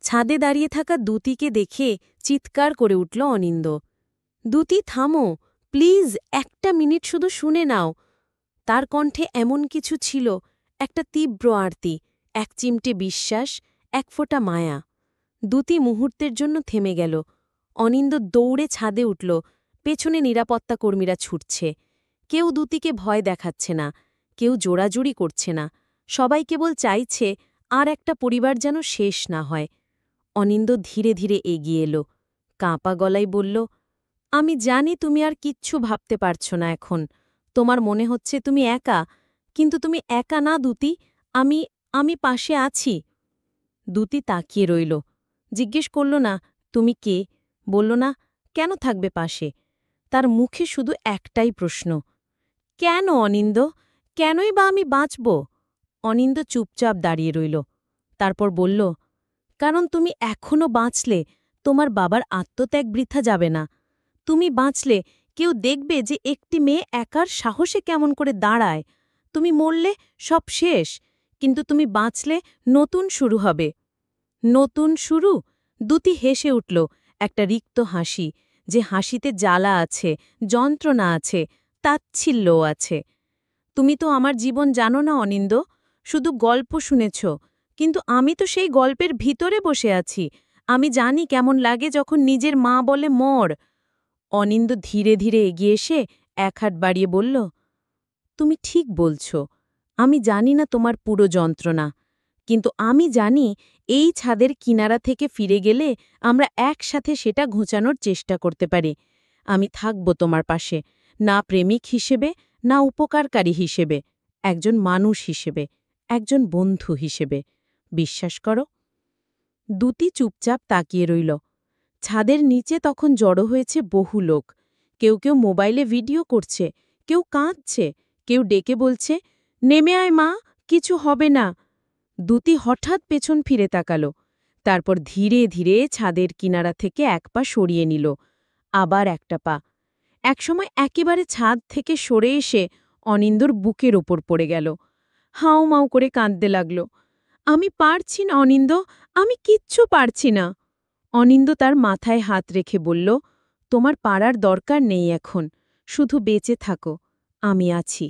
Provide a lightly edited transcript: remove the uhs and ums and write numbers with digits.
ছাদে দাঁড়িয়ে থাকা দ্যুতিকে দেখে চিৎকার করে উঠল অনিন্দ। দ্যুতি, থামো প্লিজ, একটা মিনিট শুধু শুনে নাও। তার কণ্ঠে এমন কিছু ছিল, একটা তীব্র আরতি, এক চিমটে বিশ্বাস, এক ফোঁটা মায়া। দ্যুতি মুহূর্তের জন্য থেমে গেল। অনিন্দ দৌড়ে ছাদে উঠল। পেছনে নিরাপত্তা কর্মীরা ছুটছে। কেউ দ্যুতিকে ভয় দেখাচ্ছে না, কেউ জোড়াজুড়ি করছে না। সবাই কেবল চাইছে আর একটা পরিবার যেন শেষ না হয়। অনিন্দ ধীরে ধীরে এগিয়ে এলো, কাঁপা গলায় বলল, আমি জানি তুমি আর কিচ্ছু ভাবতে পারছ না এখন। তোমার মনে হচ্ছে তুমি একা, কিন্তু তুমি একা না দ্যুতি। আমি আমি পাশে আছি। দ্যুতি তাকিয়ে রইল। জিজ্ঞেস করল না, তুমি কে? বলল না, কেন থাকবে পাশে? তার মুখে শুধু একটাই প্রশ্ন, কেন অনিন্দ? কেনই বা আমি বাঁচব? অনিন্দ চুপচাপ দাঁড়িয়ে রইল। তারপর বলল, কারণ তুমি এখনো বাঁচলে তোমার বাবার আত্মত্যাগ বৃথা যাবে না। তুমি বাঁচলে কেউ দেখবে যে একটি মেয়ে একার সাহসে কেমন করে দাঁড়ায়। তুমি মরলে সব শেষ, কিন্তু তুমি বাঁচলে নতুন শুরু হবে। নতুন শুরু? দ্যুতি হেসে উঠল, একটা রিক্ত হাসি, যে হাসিতে জ্বালা আছে, যন্ত্রণা আছে, তাচ্ছিল্যও আছে। তুমি তো আমার জীবন জানো না অনিন্দ, শুধু গল্প শুনেছ, কিন্তু আমি তো সেই গল্পের ভিতরে বসে আছি। আমি জানি কেমন লাগে যখন নিজের মা বলে মর। অনিন্দ ধীরে ধীরে এগিয়ে এসে এক হাত বাড়িয়ে বলল, তুমি ঠিক বলছ। আমি জানি না তোমার পুরো যন্ত্রণা, কিন্তু আমি জানি এই ছাদের কিনারা থেকে ফিরে গেলে আমরা একসাথে সেটা ঘুচানোর চেষ্টা করতে পারি। আমি থাকব তোমার পাশে, না প্রেমিক হিসেবে, না উপকারকারী হিসেবে, একজন মানুষ হিসেবে, একজন বন্ধু হিসেবে। বিশ্বাস করো। দ্যুতি চুপচাপ তাকিয়ে রইল। ছাদের নিচে তখন জড়ো হয়েছে বহু লোক। কেউ কেউ মোবাইলে ভিডিও করছে, কেউ কাঁদছে, কেউ ডেকে বলছে, নেমে আয় মা, কিছু হবে না। দ্যুতি হঠাৎ পেছন ফিরে তাকাল, তারপর ধীরে ধীরে ছাদের কিনারা থেকে এক পা সরিয়ে নিল, আবার একটা পা। একসময় একেবারে ছাদ থেকে সরে এসে অনিন্দর বুকের ওপর পড়ে গেল। হাউ মাউ করে কাঁদতে লাগল, আমি পারছি না অনিন্দ, আমি কিচ্ছু পারছি না। অনিন্দ তার মাথায় হাত রেখে বলল, তোমার পারার দরকার নেই এখন, শুধু বেঁচে থাকো, আমি আছি।